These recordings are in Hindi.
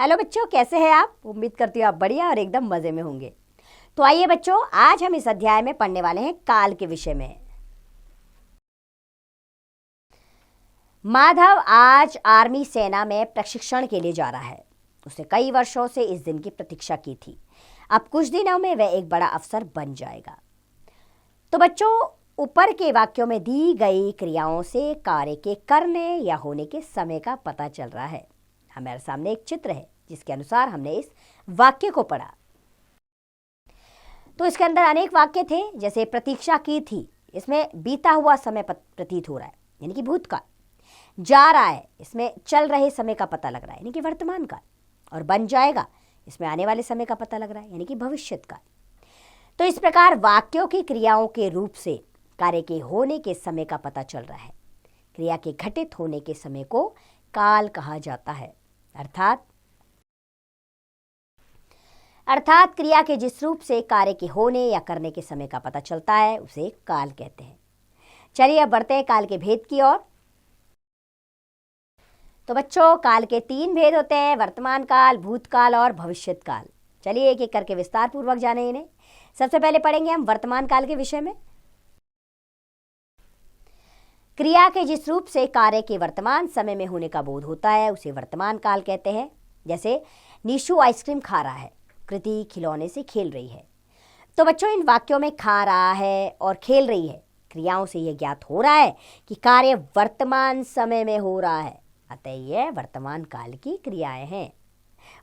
हेलो बच्चों, कैसे हैं आप? उम्मीद करती हूँ आप बढ़िया और एकदम मजे में होंगे। तो आइए बच्चों, आज हम इस अध्याय में पढ़ने वाले हैं काल के विषय में। माधव आज आर्मी सेना में प्रशिक्षण के लिए जा रहा है। उसने कई वर्षों से इस दिन की प्रतीक्षा की थी। अब कुछ दिनों में वह एक बड़ा अफसर बन जाएगा। तो बच्चों, ऊपर के वाक्यों में दी गई क्रियाओं से कार्य के करने या होने के समय का पता चल रहा है। हमारे सामने एक चित्र है जिसके अनुसार हमने इस वाक्य को पढ़ा। तो इसके अंदर अनेक वाक्य थे, जैसे प्रतीक्षा की थी, इसमें बीता हुआ समय प्रतीत हो रहा है यानी कि भूतकाल। जा रहा है, इसमें चल रहे समय का पता लग रहा है यानी कि वर्तमान काल। और बन जाएगा, इसमें आने वाले समय का पता लग रहा है यानी कि भविष्यत काल। तो इस प्रकार वाक्यों की क्रियाओं के रूप से कार्य के होने के समय का पता चल रहा है। क्रिया के घटित होने के समय को काल कहा जाता है। अर्थात क्रिया के जिस रूप से कार्य के होने या करने के समय का पता चलता है उसे काल कहते हैं। चलिए अब बढ़ते हैं काल के भेद की ओर। तो बच्चों, काल के 3 भेद होते हैं: वर्तमान काल, भूतकाल और भविष्यत काल। चलिए एक एक करके विस्तार पूर्वक जाने इन्हें। सबसे पहले पढ़ेंगे हम वर्तमान काल के विषय में। क्रिया के जिस रूप से कार्य के वर्तमान समय में होने का बोध होता है उसे वर्तमान काल कहते हैं। जैसे निशु आइसक्रीम खा रहा है, कृति खिलौने से खेल रही है। तो बच्चों, इन वाक्यों में खा रहा है और खेल रही है क्रियाओं से यह ज्ञात हो रहा है कि कार्य वर्तमान समय में हो रहा है। अतः यह वर्तमान काल की क्रियाएं हैं।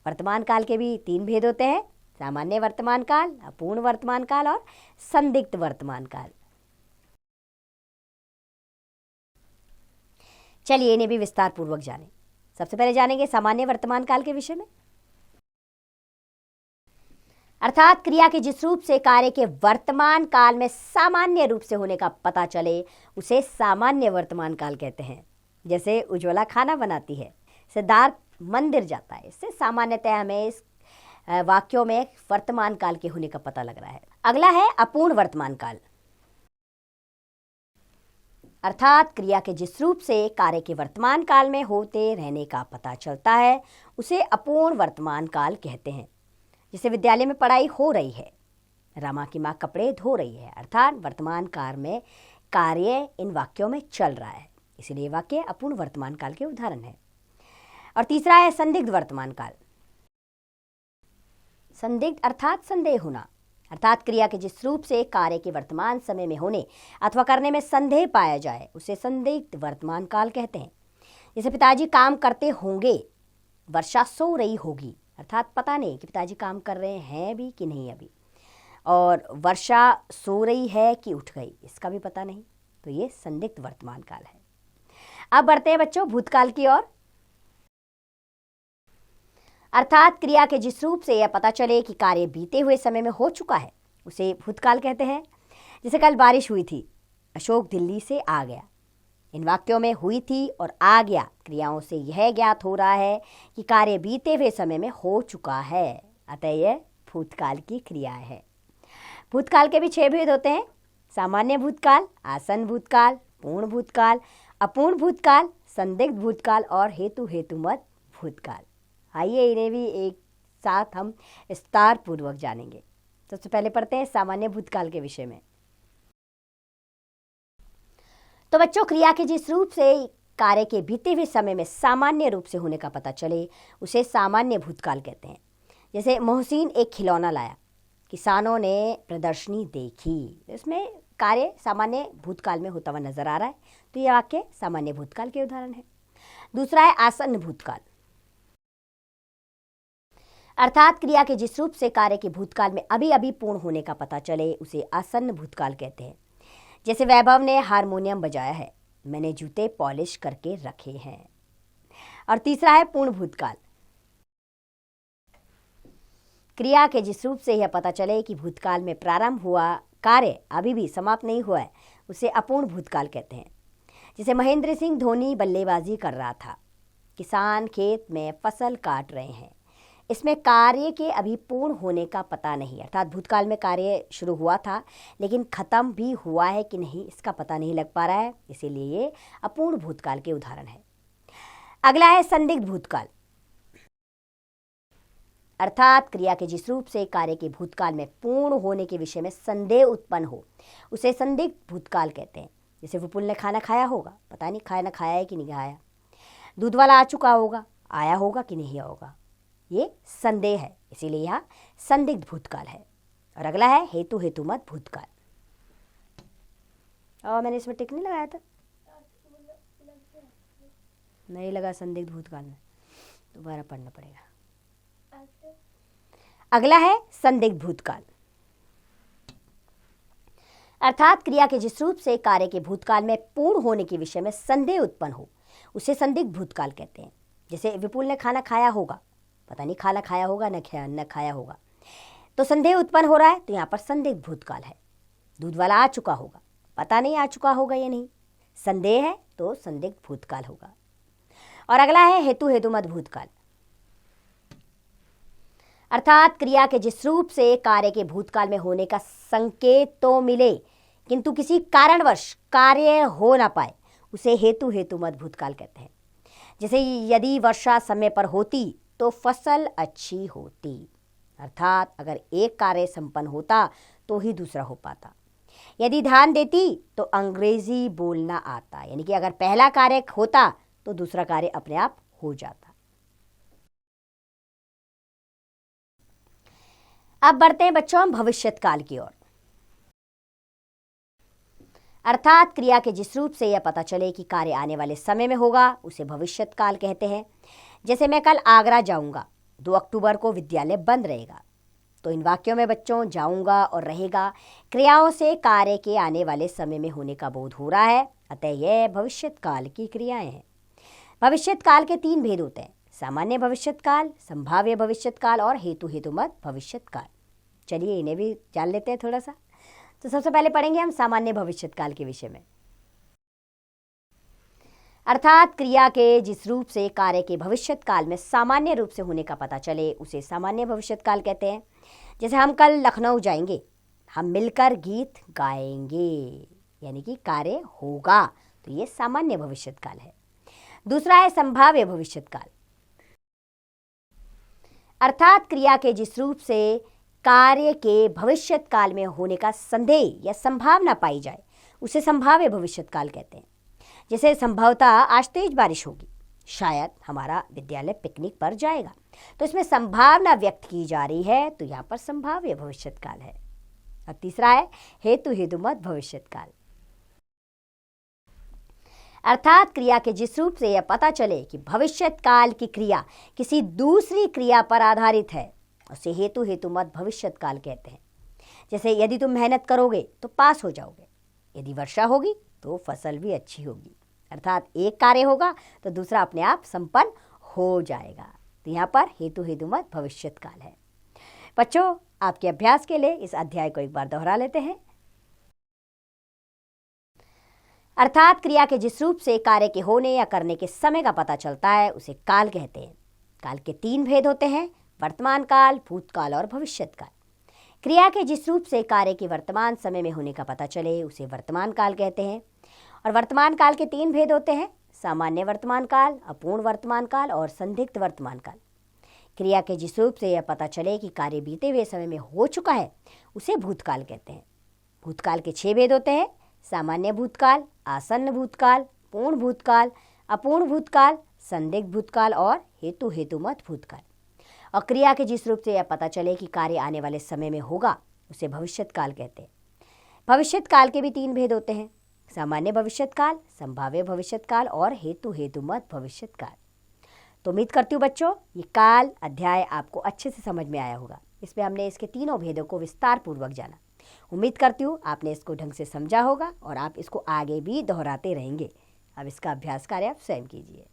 वर्तमान काल के भी 3 भेद होते हैं: सामान्य वर्तमान काल, अपूर्ण वर्तमान काल और संदिग्ध वर्तमान काल। चलिए इन्हें भी विस्तार पूर्वक जानें। सबसे पहले जानेंगे सामान्य वर्तमान काल के विषय में। अर्थात क्रिया के जिस रूप से कार्य के वर्तमान काल में सामान्य रूप से होने का पता चले उसे सामान्य वर्तमान काल कहते हैं। जैसे उज्ज्वला खाना बनाती है, सिद्धार्थ मंदिर जाता है। इससे सामान्यतः हमें इस वाक्यों में वर्तमान काल के होने का पता लग रहा है। अगला है अपूर्ण वर्तमान काल। अर्थात क्रिया के जिस रूप से कार्य के वर्तमान काल में होते रहने का पता चलता है उसे अपूर्ण वर्तमान काल कहते हैं। जैसे विद्यालय में पढ़ाई हो रही है, रमा की माँ कपड़े धो रही है। अर्थात वर्तमान काल में कार्य इन वाक्यों में चल रहा है, इसलिए वाक्य अपूर्ण वर्तमान काल के उदाहरण है। और तीसरा है संदिग्ध वर्तमान काल। संदिग्ध अर्थात संदेह होना। अर्थात क्रिया के जिस रूप से कार्य के वर्तमान समय में होने अथवा करने में संदेह पाया जाए उसे संदिग्ध वर्तमान काल कहते हैं। जैसे पिताजी काम करते होंगे, वर्षा सो रही होगी। अर्थात पता नहीं कि पिताजी काम कर रहे हैं भी कि नहीं अभी, और वर्षा सो रही है कि उठ गई, इसका भी पता नहीं। तो ये संदिग्ध वर्तमान काल है। अब बढ़ते हैं बच्चों भूतकाल की ओर। अर्थात क्रिया के जिस रूप से यह पता चले कि कार्य बीते हुए समय में हो चुका है उसे भूतकाल कहते हैं। जैसे कल बारिश हुई थी, अशोक दिल्ली से आ गया। इन वाक्यों में हुई थी और आ गया क्रियाओं से यह ज्ञात हो रहा है कि कार्य बीते हुए समय में हो चुका है। अतः यह भूतकाल की क्रियाएं है। भूतकाल के भी 6 भेद होते हैं: सामान्य भूतकाल, आसन्न भूतकाल, पूर्ण भूतकाल, अपूर्ण भूतकाल, संदिग्ध भूतकाल और हेतुमत भूतकाल। आइए इन्हें भी एक साथ हम विस्तार पूर्वक जानेंगे। सबसे पहले पढ़ते हैं सामान्य भूतकाल के विषय में। तो बच्चों, क्रिया के जिस रूप से कार्य के बीते हुए समय में सामान्य रूप से होने का पता चले उसे सामान्य भूतकाल कहते हैं। जैसे मोहसिन एक खिलौना लाया, किसानों ने प्रदर्शनी देखी। इसमें कार्य सामान्य भूतकाल में होता हुआ नजर आ रहा है, तो यह वाक्य सामान्य भूतकाल के उदाहरण है। दूसरा है आसन्न भूतकाल। अर्थात क्रिया के जिस रूप से कार्य के भूतकाल में अभी अभी पूर्ण होने का पता चले उसे आसन्न भूतकाल कहते हैं। जैसे वैभव ने हारमोनियम बजाया है, मैंने जूते पॉलिश करके रखे हैं। और तीसरा है पूर्ण भूतकाल। क्रिया के जिस रूप से यह पता चले कि भूतकाल में प्रारंभ हुआ कार्य अभी भी समाप्त नहीं हुआ है उसे अपूर्ण भूतकाल कहते हैं। जैसे महेंद्र सिंह धोनी बल्लेबाजी कर रहा था, किसान खेत में फसल काट रहे हैं। इसमें कार्य के अभी पूर्ण होने का पता नहीं, अर्थात भूतकाल में कार्य शुरू हुआ था लेकिन खत्म भी हुआ है कि नहीं इसका पता नहीं लग पा रहा है, इसीलिए ये अपूर्ण भूतकाल के उदाहरण है। अगला है संदिग्ध भूतकाल। अर्थात क्रिया के जिस रूप से कार्य के भूतकाल में पूर्ण होने के विषय में संदेह उत्पन्न हो उसे संदिग्ध भूतकाल कहते हैं। जैसे विपुल ने खाना खाया होगा, पता नहीं खाना खाया है कि नहीं खाया। दूध वाला आ चुका होगा, आया होगा कि नहीं होगा, ये संदेह है, इसीलिए यहाँ संदिग्ध भूतकाल है। और अगला है हेतु हेतुमत भूतकाल। और मैंने इसमें टिक नहीं लगाया था, नहीं लगा संदिग्ध भूतकाल में, दोबारा पढ़ना पड़ेगा। अगला है संदिग्ध भूतकाल। अर्थात क्रिया के जिस रूप से कार्य के भूतकाल में पूर्ण होने के विषय में संदेह उत्पन्न हो उसे संदिग्ध भूतकाल कहते हैं। जैसे विपुल ने खाना खाया होगा, पता नहीं खाना खाया होगा न खाया होगा, तो संदेह उत्पन्न हो रहा है, तो यहाँ पर संदिग्ध भूतकाल है। दूध वाला आ चुका होगा, पता नहीं आ चुका होगा या नहीं, संदेह है तो संदिग्ध भूतकाल होगा। और अगला है हेतु हेतुमत भूतकाल। अर्थात क्रिया के जिस रूप से कार्य के भूतकाल में होने का संकेत तो मिले किंतु किसी कारणवश कार्य हो ना पाए उसे हेतु हेतुमत भूतकाल कहते हैं। जैसे यदि वर्षा समय पर होती तो फसल अच्छी होती, अर्थात अगर एक कार्य संपन्न होता तो ही दूसरा हो पाता। यदि ध्यान देती तो अंग्रेजी बोलना आता, यानी कि अगर पहला कार्य होता तो दूसरा कार्य अपने आप हो जाता। अब बढ़ते हैं बच्चों हम भविष्यत काल की ओर। अर्थात क्रिया के जिस रूप से यह पता चले कि कार्य आने वाले समय में होगा उसे भविष्यत काल कहते हैं। जैसे मैं कल आगरा जाऊंगा, 2 अक्टूबर को विद्यालय बंद रहेगा, तो इन वाक्यों में बच्चों जाऊंगा और रहेगा क्रियाओं से कार्य के आने वाले समय में होने का बोध हो रहा है, अतः यह भविष्यत काल की क्रियाएं हैं। भविष्यत काल के 3 भेद होते हैं, सामान्य भविष्यत काल, संभाव्य भविष्यत काल और हेतु हेतुमत भविष्यत काल। चलिए इन्हें भी जान लेते हैं थोड़ा सा। तो सबसे पहले पढ़ेंगे हम सामान्य भविष्यत काल के विषय में। अर्थात क्रिया के जिस रूप से कार्य के भविष्यत काल में सामान्य रूप से होने का पता चले उसे सामान्य भविष्यत काल कहते हैं। जैसे हम कल लखनऊ जाएंगे, हम मिलकर गीत गाएंगे, यानी कि कार्य होगा, तो ये सामान्य भविष्यत काल है। दूसरा है संभाव्य भविष्यत काल। अर्थात क्रिया के जिस रूप से कार्य के भविष्यत काल में होने का संदेह या संभावना पाई जाए उसे संभाव्य भविष्यत काल कहते हैं। जैसे संभवतः आज तेज बारिश होगी, शायद हमारा विद्यालय पिकनिक पर जाएगा, तो इसमें संभावना व्यक्त की जा रही है, तो यहाँ पर संभाव्य भविष्यत काल है। अब तीसरा है हेतु हेतुमत भविष्यत काल। अर्थात क्रिया के जिस रूप से यह पता चले कि भविष्यत काल की क्रिया किसी दूसरी क्रिया पर आधारित है उसे हेतु हेतुमत भविष्यत काल कहते हैं। जैसे यदि तुम मेहनत करोगे तो पास हो जाओगे, यदि वर्षा होगी तो फसल भी अच्छी होगी, अर्थात एक कार्य होगा तो दूसरा अपने आप संपन्न हो जाएगा, तो यहाँ पर हेतु हेतुमत भविष्यत काल है। बच्चों आपके अभ्यास के लिए इस अध्याय को एक बार दोहरा लेते हैं। अर्थात क्रिया के जिस रूप से कार्य के होने या करने के समय का पता चलता है उसे काल कहते हैं। काल के 3 भेद होते हैं, वर्तमान काल, भूतकाल और भविष्यत काल। क्रिया के जिस रूप से कार्य के वर्तमान समय में होने का पता चले उसे वर्तमान काल कहते हैं। और वर्तमान काल के 3 भेद होते हैं, सामान्य वर्तमान काल, अपूर्ण वर्तमान काल और संदिग्ध वर्तमान काल। क्रिया के जिस रूप से यह पता चले कि कार्य बीते हुए समय में हो चुका है उसे भूतकाल कहते हैं। भूतकाल के 6 भेद होते हैं, सामान्य भूतकाल, आसन्न भूतकाल, पूर्ण भूतकाल, अपूर्ण भूतकाल, संदिग्ध भूतकाल और हेतु हेतुमत भूतकाल। और क्रिया के जिस रूप से यह पता चले कि कार्य आने वाले समय में होगा उसे भविष्यत काल कहते हैं। भविष्यत काल के भी 3 भेद होते हैं, सामान्य भविष्यत काल, संभाव्य भविष्यत काल और हेतु हेतुमत भविष्यत काल। तो उम्मीद करती हूँ बच्चों ये काल अध्याय आपको अच्छे से समझ में आया होगा। इसमें हमने इसके 3 भेदों को विस्तार पूर्वक जाना। उम्मीद करती हूँ आपने इसको ढंग से समझा होगा और आप इसको आगे भी दोहराते रहेंगे। अब इसका अभ्यास कार्य आप स्वयं कीजिए।